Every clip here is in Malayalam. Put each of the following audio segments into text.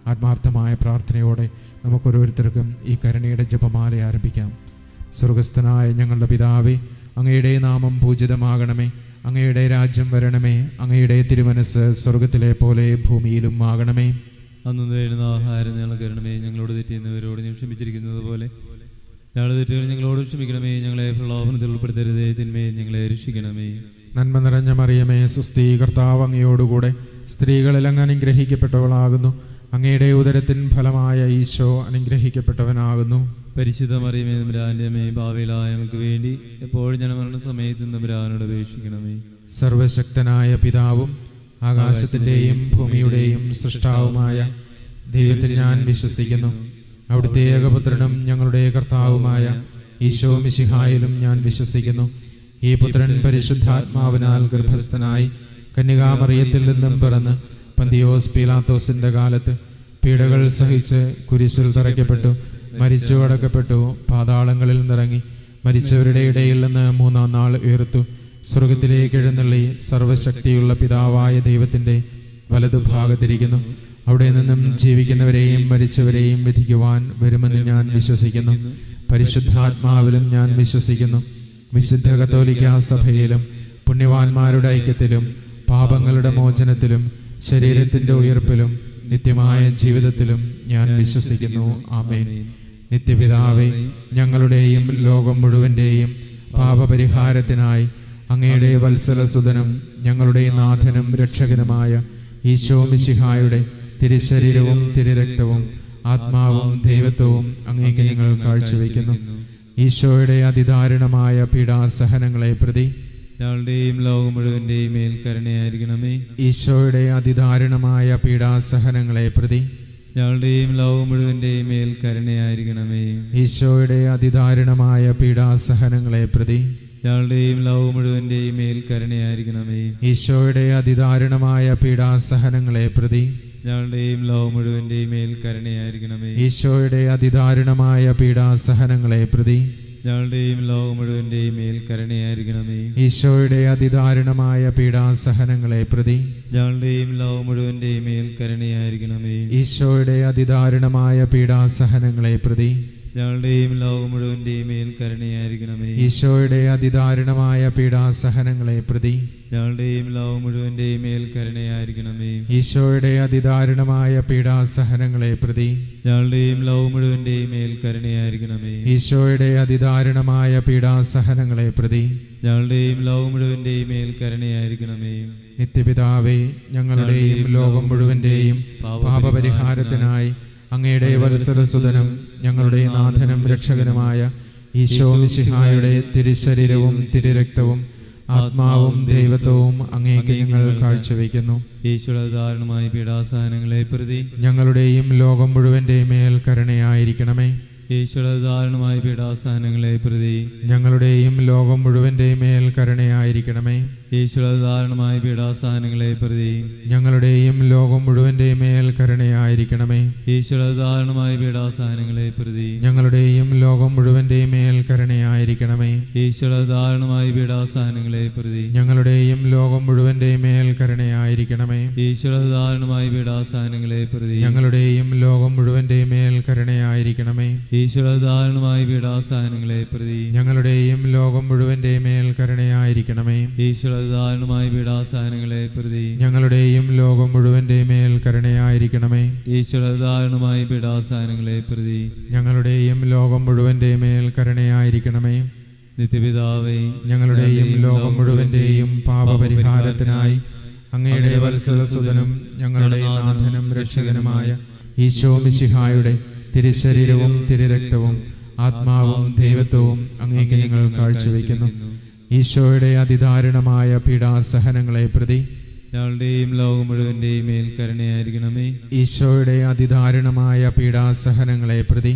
ആത്മാർത്ഥമായ പ്രാർത്ഥനയോടെ നമുക്കൊരോരുത്തർക്കും ഈ കരുണയുടെ ജപമാല ആരംഭിക്കാം. സ്വർഗസ്ഥനായ ഞങ്ങളുടെ പിതാവേ, അങ്ങയുടെ നാമം പൂജിതമാകണമേ. അങ്ങയുടെ രാജ്യം വരണമേ. അങ്ങയുടെ തിരുമനസ് സ്വർഗത്തിലെ പോലെ ഭൂമിയിലും ആകണമേ. അന്നു വേണ്ടുന്ന ആഹാരം ഞങ്ങൾക്ക് തരണമേ. ഞങ്ങളോട് തെറ്റിയുന്നവരോട് ഞങ്ങൾ ക്ഷമിച്ചിരിക്കുന്നത് പോലെ ഞങ്ങളുടെ തെറ്റുകൾ ഞങ്ങളോട് ക്ഷമിക്കണമേ. ഞങ്ങളെ പ്രലോഭനത്തിൽ ഉൾപ്പെടുത്തരുതേ, തിന്മയെ ഞങ്ങളെ രക്ഷിക്കണമേ. നന്മ നിറഞ്ഞ മറിയമേ, സുസ്ഥീ, കർത്താവ് അങ്ങയോടുകൂടെ സ്ത്രീകളിൽ അങ്ങ് അനുഗ്രഹിക്കപ്പെട്ടവളാകുന്നു. അങ്ങയുടെ ഉദരത്തിൻ ഫലമായ ഈശോ അനുഗ്രഹിക്കപ്പെട്ടവനാകുന്നു. പരിശുദ്ധ മറിയമേ, തമ്പുരാന്റെ അമ്മേ, പാപികളായ ഞങ്ങൾക്ക് വേണ്ടി എപ്പോഴും ഞങ്ങളുടെ മരണസമയത്ത് തമ്പുരാനോട് അപേക്ഷിക്കണമേ. സർവശക്തനായ പിതാവും ആകാശത്തിൻ്റെയും ഭൂമിയുടെയും സൃഷ്ടാവുമായ ദൈവത്തിൽ ഞാൻ വിശ്വസിക്കുന്നു. അവിടുത്തെ ഏകപുത്രനും ഞങ്ങളുടെ കർത്താവുമായ ഈശോ മിശിഹായിലും ഞാൻ വിശ്വസിക്കുന്നു. ഈ പുത്രൻ പരിശുദ്ധാത്മാവിനാൽ ഗർഭസ്ഥനായി കന്യകാമറിയത്തിൽ നിന്നും പിറന്ന് പന്തിയോസ് പീലാത്തോസിന്റെ കാലത്ത് പീഡകൾ സഹിച്ച് കുരിശിൽ തറയ്ക്കപ്പെട്ടു, മരിച്ചു അടക്കപ്പെട്ടു, പാതാളങ്ങളിൽ നിറങ്ങി, മരിച്ചവരുടെ ഇടയിൽ നിന്ന് മൂന്നാം നാൾ ഉയർത്തു, സ്വർഗത്തിലേക്ക് എഴുന്നള്ളി സർവശക്തിയുള്ള പിതാവായ ദൈവത്തിന്റെ വലതുഭാഗത്തിരിക്കുന്നു. അവിടെ നിന്നും ജീവിക്കുന്നവരെയും മരിച്ചവരെയും വിധിക്കുവാൻ വരുമെന്ന് ഞാൻ വിശ്വസിക്കുന്നു. പരിശുദ്ധാത്മാവിലും ഞാൻ വിശ്വസിക്കുന്നു. വിശുദ്ധ കത്തോലിക്കാ സഭയിലും പുണ്യവാന്മാരുടെ ഐക്യത്തിലും പാപങ്ങളുടെ മോചനത്തിലും ശരീരത്തിന്റെ ഉയർപ്പിലും നിത്യമായ ജീവിതത്തിലും ഞാൻ വിശ്വസിക്കുന്നു. ആമേൻ. നിത്യപിതാവേ, ഞങ്ങളുടെയും ലോകം മുഴുവന്റെയും പാപപരിഹാരത്തിനായി അങ്ങയുടെ വത്സലസുതനും ഞങ്ങളുടെ നാഥനും രക്ഷകനുമായ ഈശോ മിശിഹായുടെ തിരുശരീരവും തിരുരക്തവും ആത്മാവും ദൈവത്വവും അങ്ങേക്ക് ഞങ്ങൾ കാഴ്ചവെക്കുന്നു. ഈശോയുടെ അതിദാരുണമായ പീഡാസഹനങ്ങളെ പ്രതി ഞങ്ങളുടെയും ലോകം മുഴുവന്റെയും മേൽ കരുണയായിരിക്കണമേ. ഈശോയുടെ അതിദാരുണമായ പീഡാസഹനങ്ങളെ പ്രതി ഞങ്ങളുടെയും ലോകം മുഴുവന്റെയും മേൽ കരുണയായിരിക്കണമേ. ഈശോയുടെ അതിദാരുണമായ പീഡാസഹനങ്ങളെ പ്രതി ഞങ്ങളുടെയും ലോകം മുഴുവന്റെയും മേൽ കരുണയായിരിക്കണമേ. ഈശോയുടെ അതിദാരുണമായ പീഡാസഹനങ്ങളെ പ്രതി ഞങ്ങളുടെയും ലോകം മുഴുവന്റെയും മേൽ കരുണയായിരിക്കണമേ. ഈശോയുടെ അതിദാരുണമായ പീഡാസഹനങ്ങളെ പ്രതി ഞങ്ങളുടെയും ലോകം മുഴുവന്റെയും മേൽ കരുണയായിരിക്കണമേ. ഈശോയുടെ അതിദാരുണമായ പീഡാസഹനങ്ങളെ പ്രതി ഞങ്ങളുടെയും ലോകം മുഴുവന്റെയും മേൽ കരുണയായിരിക്കണമേ. ഈശോയുടെ അതിദാരുണമായ പീഡാസഹനങ്ങളെ പ്രതി ഞങ്ങളുടെയും ലോകം മുഴുവന്റെയും മേൽ കരുണയായിരിക്കണമേ. ഈശോയുടെ അതിദാരുണമായ പീഡാസഹനങ്ങളെ പ്രതി ഞങ്ങളുടെയും ലോകം മുഴുവന്റെയും മേൽ കരുണയായിരിക്കണമേ. ഈശോയുടെ അതിദാരുണമായ പീഡാസഹനങ്ങളെ പ്രതി ഞങ്ങളുടെയും ലോകം മുഴുവന്റെയും മേൽ കരുണയായിരിക്കണമേ. ഈശോയുടെ അതിദാരുണമായ പീഡാസഹനങ്ങളെ പ്രതി ഞങ്ങളുടെയും ലോകം മുഴുവന്റെയും മേൽ കരുണയായിരിക്കണമേ. നിത്യപിതാവേ, ഞങ്ങളുടെയും ലോകം മുഴുവന്റെയും പാപപരിഹാരത്തിനായി അങ്ങയുടെ വത്സലസുതനും ഞങ്ങളുടെ നാഥനും രക്ഷകനുമായ ഈശോ മിശിഹായുടെ തിരുശരീരവും തിരുരക്തവും ആത്മാവും ദൈവത്വവും അങ്ങേക്ക് ഞങ്ങൾ കാഴ്ചവെക്കുന്നു. ഈശോയുടെ ദാരുണമായ പീഡാസഹനങ്ങളെ പ്രതി ഞങ്ങളുടെയും ലോകം മുഴുവന്റെയും മേൽ കരുണയായിരിക്കണമേ. ഈശോയുടെ ദാരുണമായ പീഡാസഹനങ്ങളെ പ്രതി ഞങ്ങളുടെയും ലോകം മുഴുവന്റെയും മേൽ കരുണയായിരിക്കണമേ. ഈശോയുടെ ദാരുണമായ പീഡാസഹനങ്ങളെ പ്രതി ഞങ്ങളുടെയും ലോകം മുഴുവന്റെയും മേൽ കരുണയായിരിക്കണമേ. ഈശോയുടെ ദാരുണമായ പീഡാസഹനങ്ങളെ പ്രതി ഞങ്ങളുടെയും ലോകം മുഴുവന്റെയും മേൽ കരുണയായിരിക്കണമേ. ഈശോയുടെ ദാരുണമായ പീഡാസഹനങ്ങളെ പ്രതി ഞങ്ങളുടെയും ലോകം മുഴുവന്റെയും മേൽ കരുണയായിരിക്കണമേ. ഈശോയുടെ ദാരുണമായ പീഡാസഹനങ്ങളെ പ്രതി ഞങ്ങളുടെയും ലോകം മുഴുവന്റെയും മേൽ കരുണയായിരിക്കണമേ. ഈശോയുടെ ദാരുണമായ പീഡാസഹനങ്ങളെ പ്രതി ഞങ്ങളുടെയും ലോകം മുഴുവന്റെയും മേൽ കരുണയായിരിക്കണമേ. ഈശോയുടെ ദാരുണമായ പീഡാസഹനങ്ങളെ പ്രതി ഞങ്ങളുടെയും ലോകം മുഴുവന്റെയും മേൽ കരുണയായിരിക്കണമേ. ഈശോയുടെ ദാരുണമായ പീഡാസഹനങ്ങളെ പ്രതി ഞങ്ങളുടെയും ലോകം മുഴുവന്റെയും മേൽ കരുണയായിരിക്കണമേ. നിത്യപിതാവേ, ഞങ്ങളുടെയും ലോകം മുഴുവന്റെയും പാപപരിഹാരത്തിനായി അങ്ങയുടെ വത്സലസുതനും ഞങ്ങളുടെ നാഥനും രക്ഷകനുമായ ഈശോ മിശിഹായുടെ തിരുശരീരവും തിരുരക്തവും ആത്മാവും ദൈവത്വവും അങ്ങേക്ക് ഞങ്ങൾ കാഴ്ചവെക്കുന്നു. ഈശോയുടെ അതിദാരുണമായ പീഡാസഹനങ്ങളെ പ്രതി ഞങ്ങളുടെയും ലോകം മുഴുവന്റെയും മേൽ കരുണയായിരിക്കണമേ. ഈശോയുടെ അതിദാരുണമായ പീഡാസഹനങ്ങളെ പ്രതി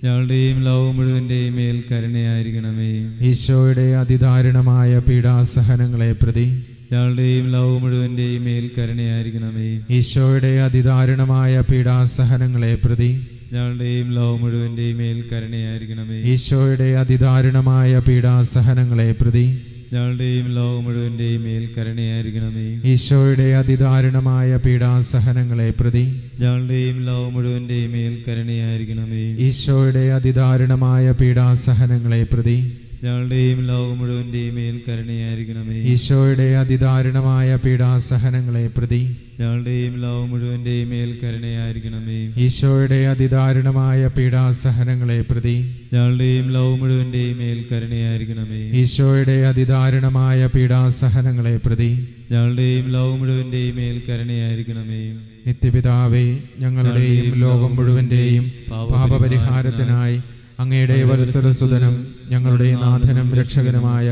ഞങ്ങളുടെയും ലോകം മുഴുവന്റെയും മേൽ കരുണയായിരിക്കണമേ. ഈശോയുടെ അതിദാരുണമായ പീഡാസഹനങ്ങളെ പ്രതി ഞങ്ങളുടെയും ലോകം മുഴുവന്റെയും മേൽ കരുണയായിരിക്കണമേ. ഈശോയുടെ അതിദാരുണമായ പീഡാസഹനങ്ങളെ പ്രതി ഞങ്ങളുടെയും ലോകം മുഴുവന്റെയും മേൽ കരുണയായിരിക്കണമേ. ഈശോയുടെ അതിദാരുണമായ പീഡാസഹനങ്ങളെ പ്രതി ഞങ്ങളുടെയും ലോകം മുഴുവന്റെയും മേൽ കരുണയായിരിക്കണമേ. ഈശോയുടെ അതിദാരുണമായ പീഡാസഹനങ്ങളെ പ്രതി ഞങ്ങളുടെയും ലോകം മുഴുവന്റെയും മേൽ കരുണയായിരിക്കണമേ. ഈശോയുടെ അതിദാരുണമായ പീഡാസഹനങ്ങളെ പ്രതി ഞങ്ങളുടെയും ലോകം മുഴുവന്റെയും മേൽ കരുണയായിരിക്കണമേ. ഈശോയുടെ അതിദാരുണമായ പീഡാസഹനങ്ങളെ പ്രതി ഞങ്ങളുടെയും ലോകം മുഴുവന്റെയും മേൽ കരുണയായിരിക്കണമേ. ഈശോയുടെ അതിദാരുണമായ പീഡാസഹനങ്ങളെ പ്രതി ഞങ്ങളുടെയും ലോകം മുഴുവന്റെയും മേൽ കരുണയായിരിക്കണമേ. ഈശോയുടെ അതിദാരുണമായ പീഡാസഹനങ്ങളെ പ്രതി ഞങ്ങളുടെയും ലോകം മുഴുവന്റെയും മേൽ കരുണയായിരിക്കണമേ. നിത്യപിതാവേ, ഞങ്ങളുടെയും ലോകം മുഴുവന്റെയും പാപപരിഹാരത്തിനായി അങ്ങയുടെ വത്സലസുതനും ഞങ്ങളുടെ നാഥനും രക്ഷകനുമായ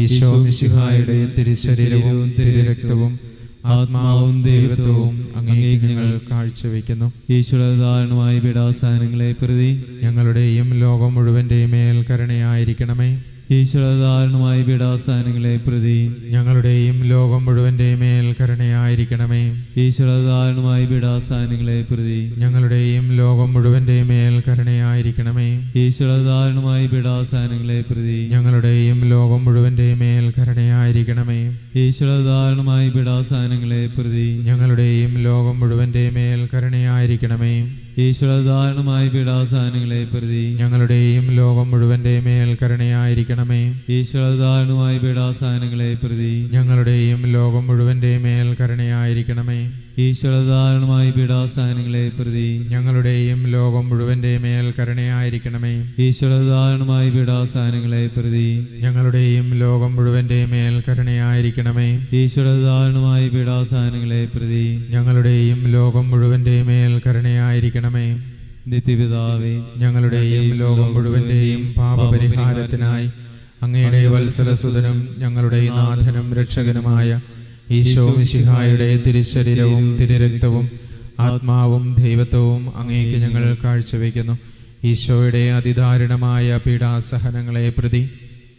ഈശോ മിശിഹായുടെ തിരുശരീരവും തിരുരക്തവും ആത്മാവും ദൈവത്വവും അങ്ങേക്ക് ഞങ്ങൾ കാഴ്ചവെക്കുന്നു. ഈശ്വരധാരണമായ പീഡാസഹനങ്ങളെ പ്രതി ഞങ്ങളുടെയും ലോകം മുഴുവന്റെയും മേൽ കരുണയായിരിക്കണമേ. ഈശ്വരധാരണമായ പീഡാസഹനങ്ങളെ പ്രതി ഞങ്ങളുടെയും ലോകം മുഴുവന്റെയും മേൽ കരുണയായിരിക്കണമേ. ഈശ്വരധാരണമായ പീഡാസഹനങ്ങളെ പ്രതി ഞങ്ങളുടെയും ലോകം മുഴുവന്റെയും മേൽ കരുണയായിരിക്കണമേ. ഈശ്വരധാരണമായ പീഡാസഹനങ്ങളെ പ്രതി ഞങ്ങളുടെയും ലോകം മുഴുവന്റെയും മേൽ കരുണയായിരിക്കണമേ. ഈശ്വരധാരണമായ പീഡാസഹനങ്ങളെ പ്രതി ഞങ്ങളുടെയും ലോകം മുഴുവന്റെയും മേൽ കരുണയായിരിക്കണമേ. ഈശ്വരധാരണമായ പീഡാസഹനങ്ങളെ പ്രതി ഞങ്ങളുടെയും ലോകം മുഴുവന്റെയും മേൽ കരുണയായിരിക്കണമേ. ഈശ്വരധാരണമായ പീഡാസഹനങ്ങളെ പ്രതി ഞങ്ങളുടെയും ലോകം മുഴുവന്റെയും മേൽ കരുണയായിരിക്കണമേ. ഈശ്വരധാരണമായ പീഡാസഹനങ്ങളെ പ്രതി ഞങ്ങളുടെയും ലോകം മുഴുവന്റെയും മേൽ കരുണയായിരിക്കണമേ. ഈശ്വരധാരണമായ പീഡാസഹനങ്ങളെ പ്രതി ഞങ്ങളുടെയും ലോകം മുഴുവന്റെയും മേൽ കരുണയായിരിക്കണമേ. ഈശ്വരധാരണമായ പീഡാസഹനങ്ങളെ പ്രതി ഞങ്ങളുടെയും ലോകം മുഴുവന്റെയും മേൽ കരുണയായിരിക്കണമേ. നിത്യപിതാവേ, ഞങ്ങളുടെയും ലോകം മുഴുവന്റെയും പാപപരിഹാരത്തിനായി അങ്ങയുടെ വത്സലസുതനും ഞങ്ങളുടെ നാഥനും രക്ഷകനുമായ ഈശോ മിശിഹായുടെ തിരുശരീരവും തിരുരക്തവും ആത്മാവും ദൈവത്വവും അങ്ങേക്ക് ഞങ്ങൾ കാഴ്ചവെക്കുന്നു. ഈശോയുടെ അതിദാരുണമായ പീഡാസഹനങ്ങളെ പ്രതി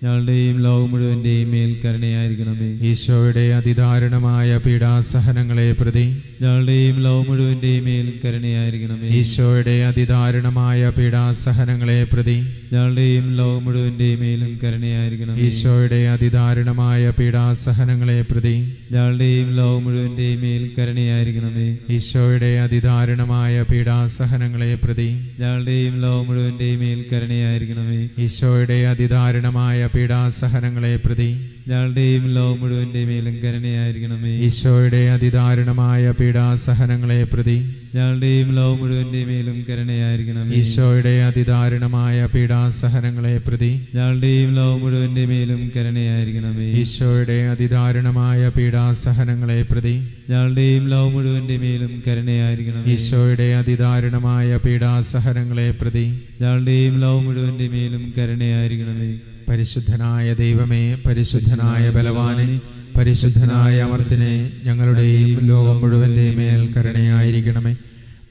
ഞങ്ങളുടെയും ലോകം മുഴുവന്റെയും മേൽ കരുണയായിരിക്കണമേ. ഈശോയുടെ അതിദാരുണമായ പീഡാസഹനങ്ങളെ പ്രതി ഞങ്ങളുടെയും ലോകം മുഴുവന്റെയും മേൽ കരുണയായിരിക്കണമേ. ഈശോയുടെ അതിദാരുണമായ പീഡാസഹനങ്ങളെ പ്രതി ഞങ്ങളുടെയും ലോകം മുഴുവന്റെയും മേലും കരുണയായിരിക്കണമേ. ഈശോയുടെ അതിദാരുണമായ പീഡാസഹനങ്ങളെ പ്രതി ഞങ്ങളുടെയും ലോകം മുഴുവന്റെയും മേൽ കരുണയായിരിക്കണമേ. ഈശോയുടെ അതിദാരുണമായ പീഡാസഹനങ്ങളെ പ്രതി ഞങ്ങളുടെയും ലോകം മുഴുവന്റെയും മേൽ കരുണയായിരിക്കണമേ. ഈശോയുടെ അതിദാരുണമായ പീഡാസഹനങ്ങളെ പ്രതി ഞങ്ങളുടെയും ലോകം മുഴുവന്റെയും മേലും കരുണയായിരിക്കണമേ. ഈശോയുടെ അതിദാരുണമായ പീഡാസഹനങ്ങളെ പ്രതി ഞങ്ങളുടെയും ലോകം മുഴുവന്റെയും മേലും കരുണയായിരിക്കണമേ. ഈശോയുടെ അതിദാരുണമായ പീഡാസഹനങ്ങളെ പ്രതി ഞങ്ങളുടെയും ലോകം മുഴുവന്റെയും മേലും കരുണയായിരിക്കണമേ. ഈശോയുടെ അതിദാരുണമായ പീഡാസഹനങ്ങളെ പ്രതി ഞങ്ങളുടെയും ലോകം മുഴുവന്റെയും മേലും കരുണയായിരിക്കണമേ. ഈശോയുടെ അതിദാരുണമായ പീഡാസഹനങ്ങളെ പ്രതി ഞങ്ങളുടെയും ലോകം മുഴുവന്റെയും മേലും കരുണയായിരിക്കണമേ. പരിശുദ്ധനായ ദൈവമേ, പരിശുദ്ധനായ ബലവാനെ, പരിശുദ്ധനായ അമർത്തിനെ, ഞങ്ങളുടെയും ലോകം മുഴുവന്റെയും മേൽ കരുണയായിരിക്കണമേ.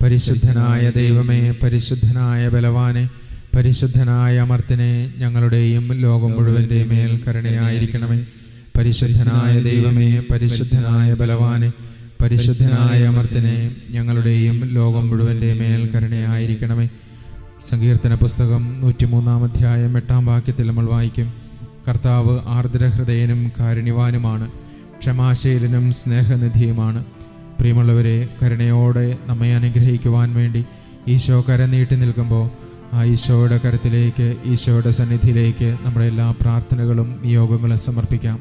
പരിശുദ്ധനായ ദൈവമേ, പരിശുദ്ധനായ ബലവാനെ, പരിശുദ്ധനായ അമർത്തിനെ, ഞങ്ങളുടെയും ലോകം മുഴുവന്റെയും മേൽ കരുണയായിരിക്കണമേ. പരിശുദ്ധനായ ദൈവമേ, പരിശുദ്ധനായ ബലവാനെ, പരിശുദ്ധനായ അമർത്തിനെ, ഞങ്ങളുടെയും ലോകം മുഴുവന്റെയും മേൽ കരുണയായിരിക്കണമേ. സങ്കീർത്തന പുസ്തകം 103 അധ്യായം 8 വാക്യത്തിൽ നമ്മൾ വായിക്കും: കർത്താവ് ആർദ്രഹൃദയനും കാരുണ്യവാനുമാണ്, ക്ഷമാശീലനും സ്നേഹനിധിയുമാണ്. പ്രിയമുള്ളവരെ, കരുണയോടെ നമ്മെ അനുഗ്രഹിക്കുവാൻ വേണ്ടി ഈശോ കരം നീട്ടി നിൽക്കുമ്പോൾ ആ ഈശോയുടെ കരത്തിലേക്ക്, ഈശോയുടെ സന്നിധിയിലേക്ക് നമ്മുടെ എല്ലാ പ്രാർത്ഥനകളും നിയോഗങ്ങളും സമർപ്പിക്കാം.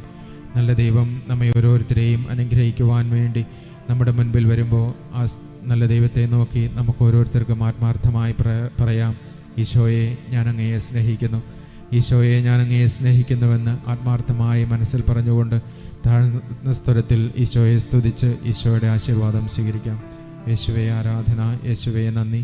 നല്ല ദൈവം നമ്മെ ഓരോരുത്തരെയും അനുഗ്രഹിക്കുവാൻ വേണ്ടി നമ്മുടെ മുൻപിൽ വരുമ്പോൾ ആ നല്ല ദൈവത്തെ നോക്കി നമുക്ക് ഓരോരുത്തർക്കും ആത്മാർത്ഥമായി പറയാം: ഈശോയെ, ഞാൻ അങ്ങയെ സ്നേഹിക്കുന്നു. ഈശോയെ, ഞാൻ അങ്ങയെ സ്നേഹിക്കുന്നുവെന്ന് ആത്മാർത്ഥമായി മനസ്സിൽ പറഞ്ഞുകൊണ്ട് താഴ്ന്ന സ്വരത്തിൽ ഈശോയെ സ്തുതിച്ച് ഈശോയുടെ ആശീർവാദം സ്വീകരിക്കാം. യേശുവേ ആരാധന, യേശുവേ നന്ദി.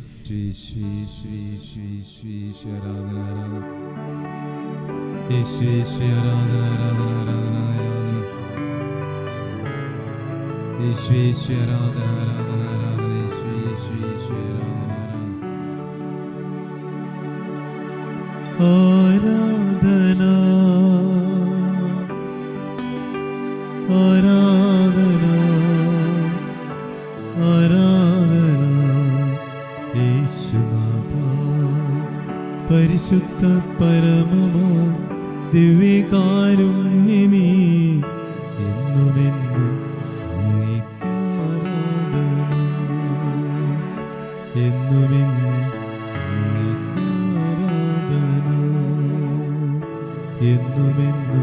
ആരാധന ആരാധന ആരാധന യേശുനാഥ, പരിശുദ്ധ പരമമാ ദിവ്യകാരുണ്യമേ എന്നുമെന്നും അങ്ങേക്ക് ആരാധന. എന്നുമെന്നും അങ്ങേക്ക് ആരാധന. എന്നുമെന്നും